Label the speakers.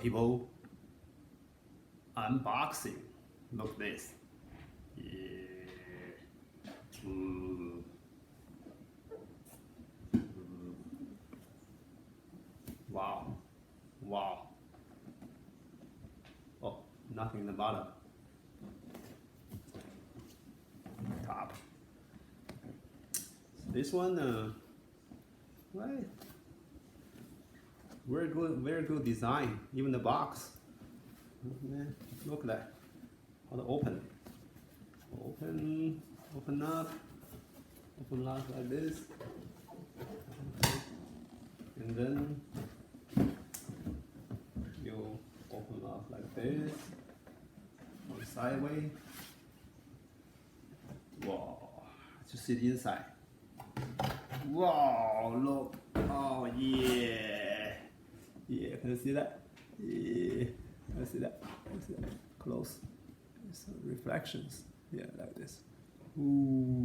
Speaker 1: people, unboxing. Look at this. Yeah. Ooh. Wow. Wow. Oh, nothing in the bottom. Top. So this one, right? Very good design. Even the box. Man, look at that. How to open. Open up like this. And then you open up like this. Or sideways. Wow. Just see the inside. Wow, look. Oh yeah. Yeah, can you see that? Yeah. Can you see that? Can you see that? Close. Some reflections. Yeah, like this. Ooh.